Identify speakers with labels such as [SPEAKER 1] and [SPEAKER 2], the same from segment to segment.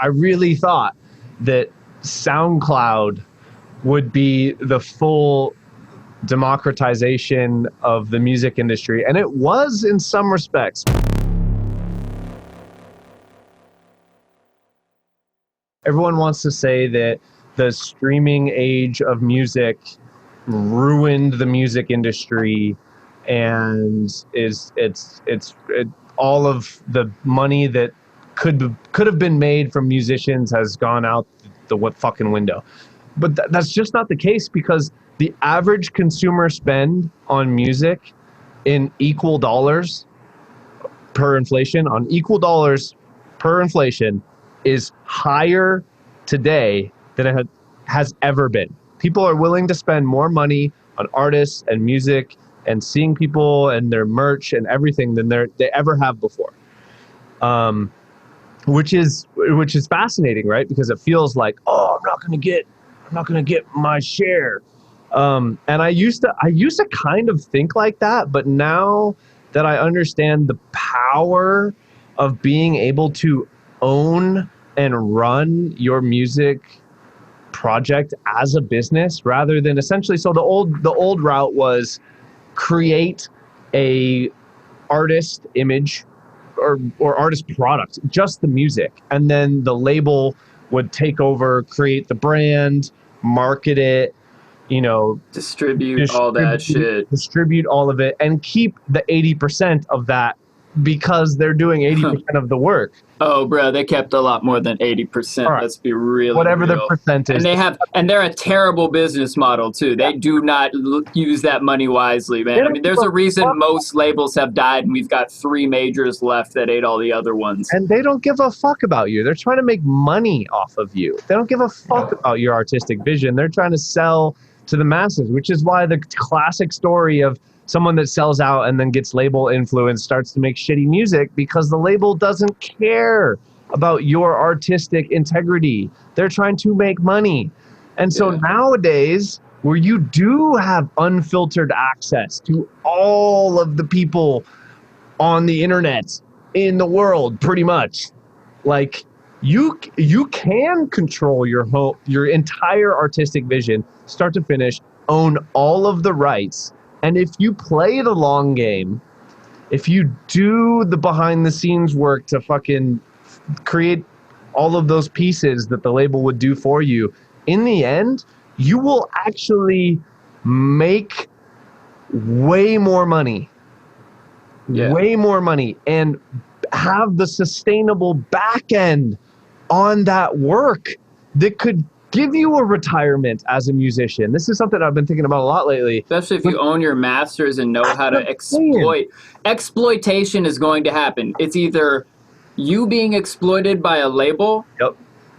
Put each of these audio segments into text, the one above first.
[SPEAKER 1] I really thought that SoundCloud would be the full democratization of the music industry, and it was in some respects. Everyone wants to say that the streaming age of music ruined the music industry, and all of the money that could have been made from musicians has gone out the fucking window. But that's just not the case, because the average consumer spend on music in equal dollars per inflation, is higher today than it has ever been. People are willing to spend more money on artists and music and seeing people and their merch and everything than they ever have before. Which is fascinating, right? Because it feels like, oh, I'm not gonna get my share. And I used to kind of think like that, but now that I understand the power of being able to own and run your music project as a business, rather than essentially, so the old route was create a artist image or artist product, just the music, and then the label would take over, create the brand, market it, distribute all that shit, distribute all of it, and keep the 80% of that, because they're doing 80% of the work.
[SPEAKER 2] Oh, bro, they kept a lot more than 80%. Right. Let's be real.
[SPEAKER 1] Whatever the percentage.
[SPEAKER 2] And they're a terrible business model too. They do not use that money wisely, man. I mean, there's a reason most labels have died, and we've got 3 majors left that ate all the other ones.
[SPEAKER 1] And they don't give a fuck about you. They're trying to make money off of you. They don't give a fuck about your artistic vision. They're trying to sell to the masses, which is why the classic story of someone that sells out and then gets label influence starts to make shitty music, because the label doesn't care about your artistic integrity. They're trying to make money. And so nowadays, where you do have unfiltered access to all of the people on the internet in the world, pretty much, like you can control your entire artistic vision, start to finish, own all of the rights. And if you play the long game, if you do the behind the scenes work to fucking create all of those pieces that the label would do for you, in the end, you will actually make way more money. Way more money, and have the sustainable back end on that work that could give you a retirement as a musician. This is something I've been thinking about a lot lately.
[SPEAKER 2] Especially if you own your masters and know how to exploit. Exploitation is going to happen. It's either you being exploited by a label,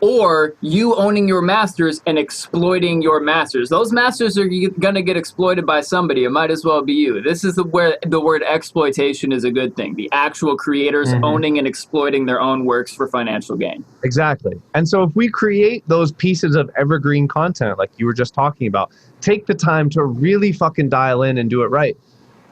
[SPEAKER 2] or you owning your masters and exploiting your masters. Those masters are going to get exploited by somebody. It might as well be you. This is where the word exploitation is a good thing. The actual creators owning and exploiting their own works for financial gain.
[SPEAKER 1] Exactly. And so if we create those pieces of evergreen content, like you were just talking about, take the time to really fucking dial in and do it right,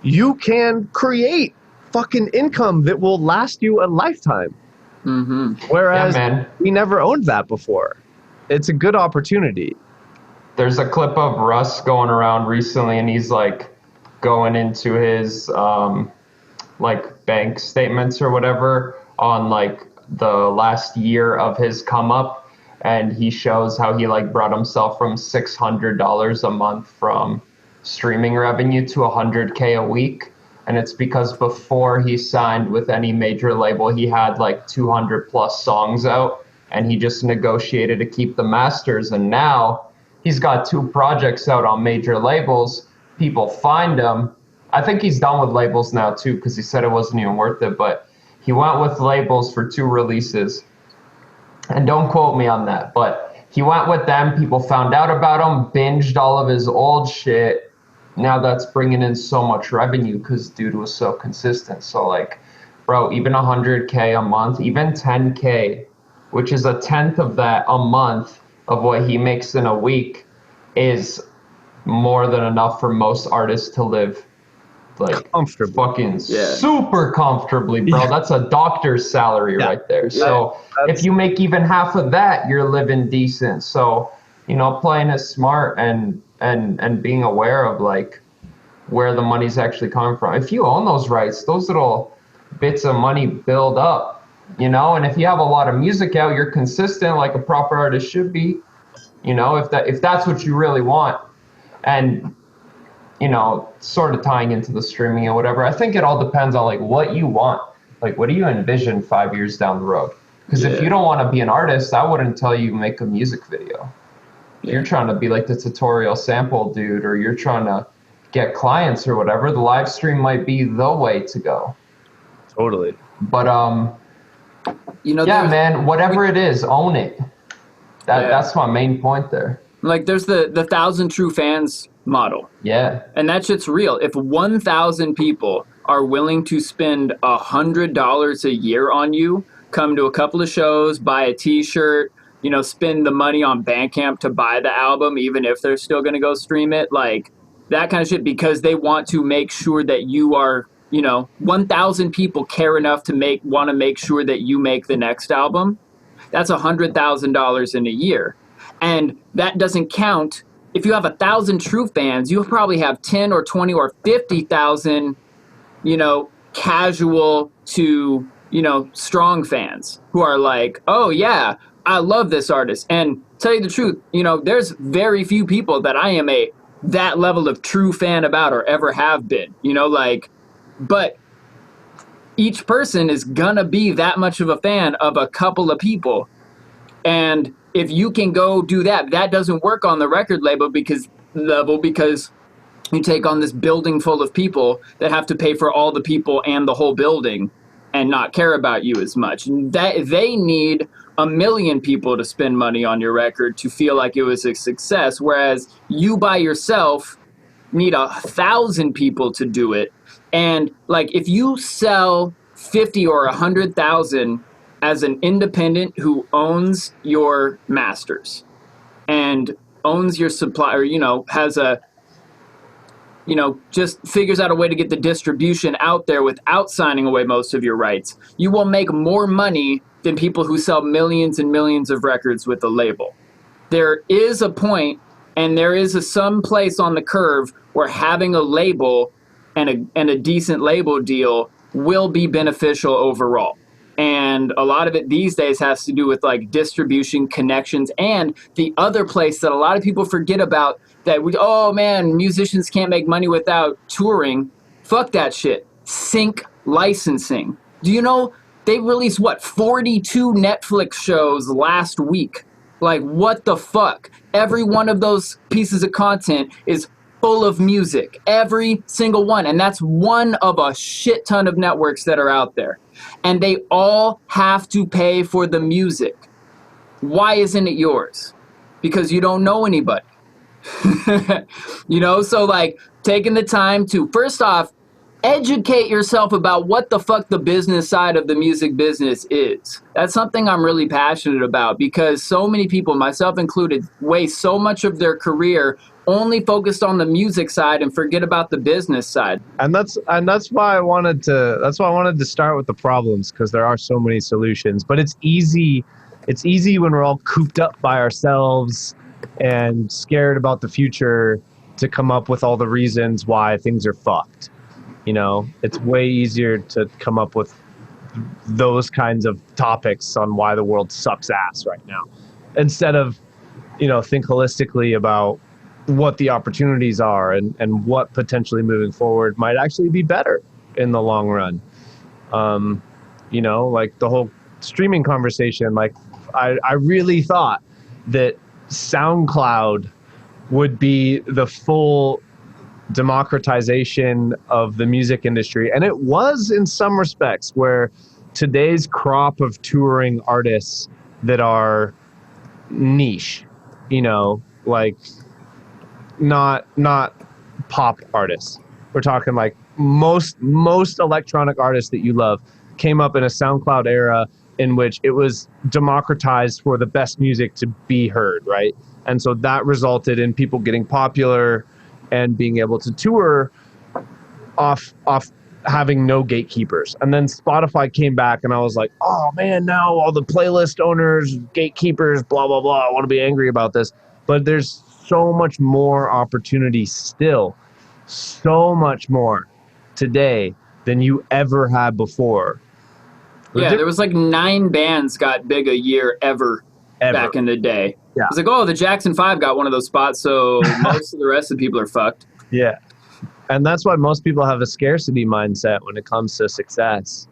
[SPEAKER 1] you can create fucking income that will last you a lifetime. Whereas we never owned that before. It's a good opportunity.
[SPEAKER 3] There's a clip of Russ going around recently, and he's like going into his like bank statements or whatever on like the last year of his come up, and he shows how he like brought himself from $600 a month from streaming revenue to $100K a week. And it's because before he signed with any major label, he had like 200 plus songs out, and he just negotiated to keep the masters. And now he's got 2 projects out on major labels. People find him. I think he's done with labels now too, because he said it wasn't even worth it. But he went with labels for 2 releases. And don't quote me on that, but he went with them. People found out about him, binged all of his old shit. Now that's bringing in so much revenue because dude was so consistent. So like, bro, even 100K a month, even 10K, which is a tenth of that a month of what he makes in a week, is more than enough for most artists to live like
[SPEAKER 1] comfortably.
[SPEAKER 3] Fucking super comfortably, bro.
[SPEAKER 1] Yeah.
[SPEAKER 3] That's a doctor's salary right there. So if you make even half of that, you're living decent. So, you know, playing it smart and being aware of like where the money's actually coming from. If you own those rights, those little bits of money build up, you know, and if you have a lot of music out, you're consistent like a proper artist should be, you know, if that's what you really want. And, you know, sort of tying into the streaming or whatever, I think it all depends on like what you want. Like, what do you envision 5 years down the road? Because if you don't want to be an artist, I wouldn't tell you make a music video. You're trying to be like the tutorial sample dude, or you're trying to get clients or whatever, the live stream might be the way to go.
[SPEAKER 1] Totally.
[SPEAKER 3] But
[SPEAKER 2] you know,
[SPEAKER 3] yeah, man, whatever it is, own it. That's my main point there.
[SPEAKER 2] Like there's the 1,000 true fans model.
[SPEAKER 3] Yeah.
[SPEAKER 2] And that shit's real. If 1,000 people are willing to spend $100 a year on you, come to a couple of shows, buy a t-shirt, you know, spend the money on Bandcamp to buy the album, even if they're still going to go stream it, like that kind of shit, because they want to make sure that you are, you know, 1,000 people care enough to want to make sure that you make the next album. That's $100,000 in a year. And that doesn't count. If you have 1,000 true fans, you'll probably have 10 or 20 or 50,000, you know, casual to, you know, strong fans who are like, oh yeah, I love this artist. And tell you the truth, you know, there's very few people that I am that level of true fan about or ever have been, you know, like, but each person is gonna be that much of a fan of a couple of people. And if you can go do that, that doesn't work on the record label because you take on this building full of people that have to pay for all the people and the whole building and not care about you as much. That they need 1 million people to spend money on your record to feel like it was a success, whereas you by yourself need 1,000 people to do it. And like if you sell 50 or 100,000 as an independent who owns your masters and owns your supply, or, you know, has a, you know, just figures out a way to get the distribution out there without signing away most of your rights, you will make more money than people who sell millions and millions of records with a label. There is a point, and there is some place on the curve where having a label and a decent label deal will be beneficial overall. And a lot of it these days has to do with like distribution, connections, and the other place that a lot of people forget about that oh man, musicians can't make money without touring. Fuck that shit. Sync licensing. Do you know they released 42 Netflix shows last week? Like what the fuck? Every one of those pieces of content is full of music, every single one. And that's one of a shit ton of networks that are out there. And they all have to pay for the music. Why isn't it yours? Because you don't know anybody. You know, so like taking the time to, first off, educate yourself about what the fuck the business side of the music business is. That's something I'm really passionate about because so many people, myself included, waste so much of their career only focused on the music side and forget about the business side.
[SPEAKER 1] And that's why I wanted to start with the problems, because there are so many solutions. But it's easy when we're all cooped up by ourselves and scared about the future to come up with all the reasons why things are fucked. You know, it's way easier to come up with those kinds of topics on why the world sucks ass right now, instead of, you know, think holistically about what the opportunities are and what potentially moving forward might actually be better in the long run. You know, like the whole streaming conversation, like I really thought that SoundCloud would be the full democratization of the music industry. And it was in some respects, where today's crop of touring artists that are niche, you know, like not pop artists. We're talking like most electronic artists that you love came up in a SoundCloud era in which it was democratized for the best music to be heard, right? And so that resulted in people getting popular and being able to tour off having no gatekeepers. And then Spotify came back and I was like, oh man, now all the playlist owners, gatekeepers, blah, blah, blah. I want to be angry about this. But there's so much more opportunity still, so much more today than you ever had before.
[SPEAKER 2] Yeah, there was like 9 bands got big a year ever. Back in the day.
[SPEAKER 1] Yeah.
[SPEAKER 2] It's like, oh, the Jackson 5 got one of those spots, so most of the rest of the people are fucked.
[SPEAKER 1] Yeah. And that's why most people have a scarcity mindset when it comes to success.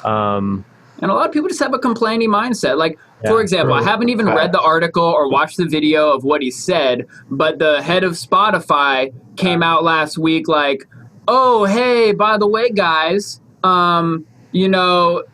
[SPEAKER 2] And a lot of people just have a complaining mindset. Like, for example, I haven't even read the article or watched the video of what he said, but the head of Spotify came out last week like, oh, hey, by the way, guys, you know,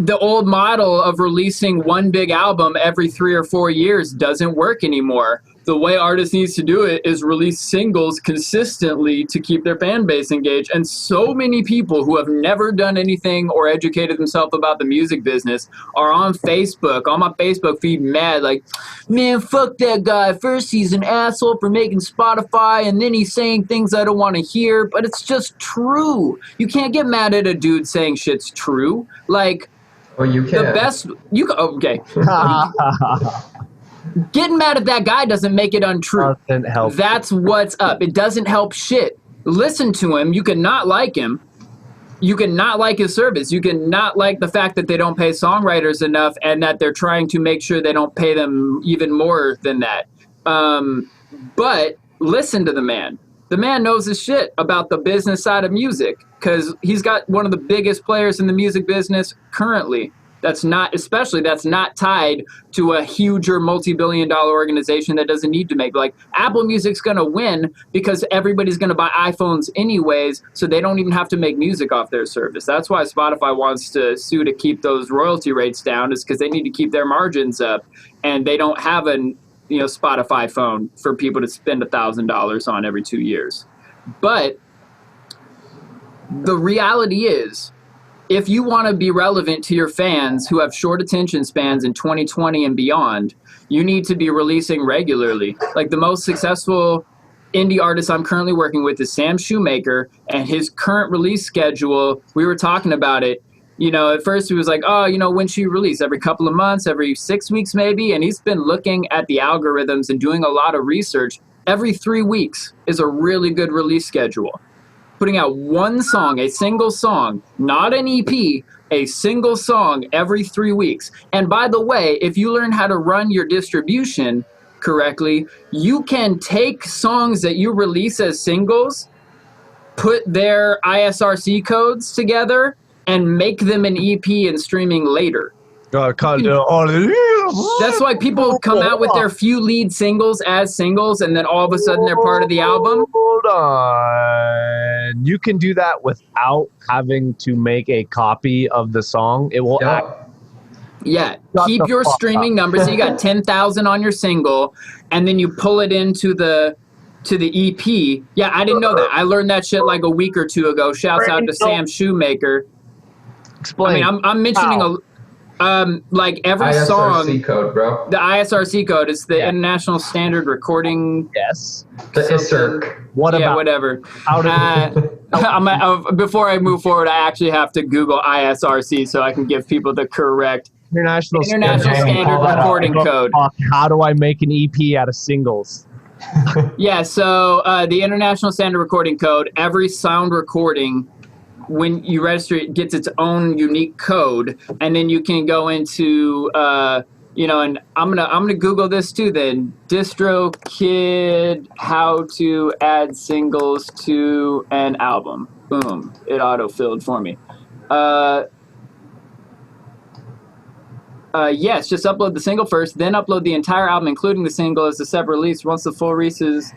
[SPEAKER 2] the old model of releasing one big album every 3 or 4 years doesn't work anymore. The way artists needs to do it is release singles consistently to keep their fan base engaged. And so many people who have never done anything or educated themselves about the music business are on Facebook, on my Facebook feed, mad like, man, fuck that guy. First he's an asshole for making Spotify, and then he's saying things I don't want to hear, but it's just true. You can't get mad at a dude saying shit's true. Like,
[SPEAKER 3] well, you can.
[SPEAKER 2] The best, you okay. Getting mad at that guy doesn't make it untrue.
[SPEAKER 1] Doesn't help.
[SPEAKER 2] That's what's up. It doesn't help shit. Listen to him. You can not like him. You can not like his service. You can not like the fact that they don't pay songwriters enough and that they're trying to make sure they don't pay them even more than that. But listen to the man. The man knows his shit about the business side of music because he's got one of the biggest players in the music business currently. That's not tied to a huger multi-billion-dollar organization that doesn't need to make. Like, Apple Music's going to win because everybody's going to buy iPhones anyways, so they don't even have to make music off their service. That's why Spotify wants to sue to keep those royalty rates down, is because they need to keep their margins up, and they don't have an Spotify phone for people to spend $1,000 on every 2 years. But the reality is, if you want to be relevant to your fans who have short attention spans in 2020 and beyond, you need to be releasing regularly. Like, the most successful indie artist I'm currently working with is Sam Shoemaker, and his current release schedule, we were talking about it. At first he was like, oh, when should you release? Every couple of months, every 6 weeks maybe? And he's been looking at the algorithms and doing a lot of research. Every 3 weeks is a really good release schedule. Putting out one song, a single song, not an EP, a single song every 3 weeks. And by the way, if you learn how to run your distribution correctly, you can take songs that you release as singles, put their ISRC codes together, and make them an EP and streaming later. That's why people come out with their few lead singles as singles, and then all of a sudden they're part of the album.
[SPEAKER 1] Hold on. You can do that without having to make a copy of the song. It will act.
[SPEAKER 2] Yeah. Keep your streaming numbers. So you got 10,000 on your single, and then you pull it into the EP. Yeah, I didn't know that. I learned that shit like a week or two ago. Shouts out to Sam Shoemaker.
[SPEAKER 1] Explain.
[SPEAKER 2] I mean, I'm mentioning like every
[SPEAKER 3] ISRC
[SPEAKER 2] song.
[SPEAKER 3] ISRC code, bro.
[SPEAKER 2] The ISRC code is the International Standard Recording.
[SPEAKER 1] Yes.
[SPEAKER 3] The ISRC.
[SPEAKER 2] Whatever. Before I move forward, I actually have to Google ISRC so I can give people the correct
[SPEAKER 1] International
[SPEAKER 2] Standard Recording Code.
[SPEAKER 1] How do I make an EP out of singles?
[SPEAKER 2] Yeah, so the International Standard Recording Code, every sound recording, when you register, it gets its own unique code, and then you can go into, and I'm gonna Google this too. Then DistroKid, how to add singles to an album. Boom! It auto-filled for me. Yes, just upload the single first, then upload the entire album, including the single, as a separate release. Once the full releases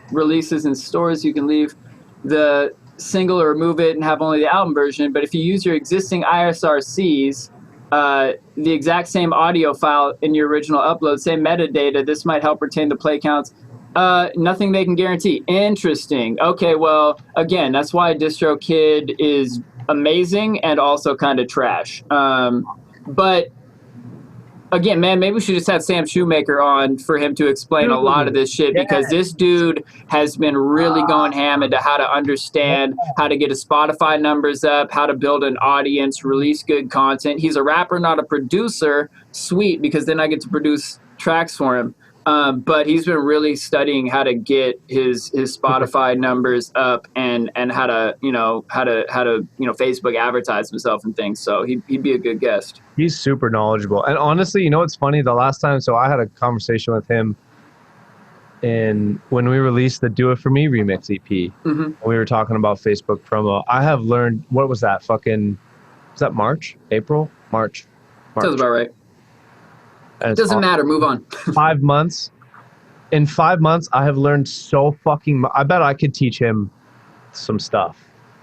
[SPEAKER 2] in stores, you can leave the single or remove it and have only the album version. But if you use your existing ISRCs, the exact same audio file in your original upload, same metadata, this might help retain the play counts. Nothing they can guarantee. Interesting. Okay, well, again, that's why DistroKid is amazing and also kind of trash. But again, man, maybe we should just have Sam Shoemaker on for him to explain a lot of this shit, because this dude has been really going ham into how to understand how to get his Spotify numbers up, how to build an audience, release good content. He's a rapper, not a producer. Sweet, because then I get to produce tracks for him. But he's been really studying how to get his Spotify numbers up and how to Facebook advertise himself and things. So he'd be a good guest.
[SPEAKER 1] He's super knowledgeable. And honestly, you know what's funny? The last time, so I had a conversation with him when we released the Do It For Me remix EP. Mm-hmm. We were talking about Facebook promo. I have learned, what was that? Was that March? April? March.
[SPEAKER 2] Sounds about right. Doesn't matter. Move on.
[SPEAKER 1] 5 months. In 5 months, I have learned so fucking much. I bet I could teach him some stuff.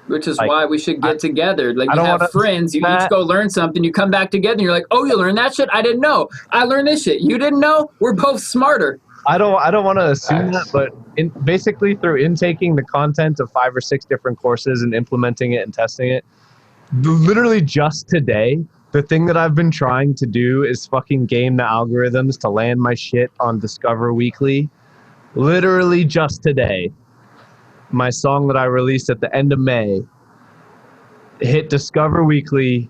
[SPEAKER 2] Which is why we should get together. Like, you have friends. You each go learn something. You come back together and you're like, oh, you learned that shit? I didn't know. I learned this shit. You didn't know? We're both smarter.
[SPEAKER 1] I don't want to assume that, but basically through intaking the content of 5 or 6 different courses and implementing it and testing it, literally just today, the thing that I've been trying to do is fucking game the algorithms to land my shit on Discover Weekly. Literally just today, my song that I released at the end of May hit Discover Weekly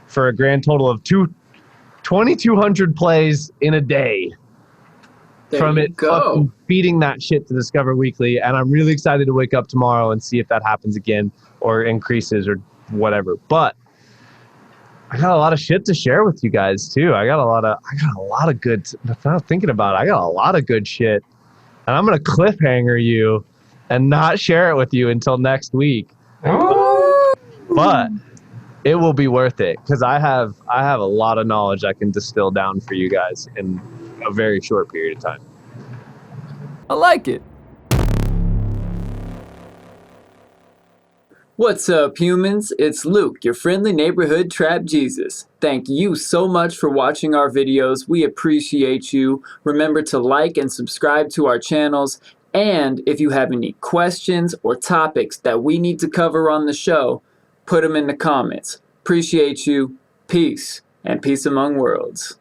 [SPEAKER 1] for a grand total of 2,200 plays in a day. From it fucking feeding that shit to Discover Weekly. And I'm really excited to wake up tomorrow and see if that happens again or increases or whatever. But I got a lot of shit to share with you guys too. I got a lot of good. Now thinking about it, I got a lot of good shit, and I'm gonna cliffhanger you and not share it with you until next week. But it will be worth it because I have a lot of knowledge I can distill down for you guys in a very short period of time.
[SPEAKER 2] I like it. What's up, humans? It's Luke, your friendly neighborhood trap Jesus. Thank you so much for watching our videos. We appreciate you. Remember to like and subscribe to our channels. And if you have any questions or topics that we need to cover on the show, put them in the comments. Appreciate you. Peace and peace among worlds.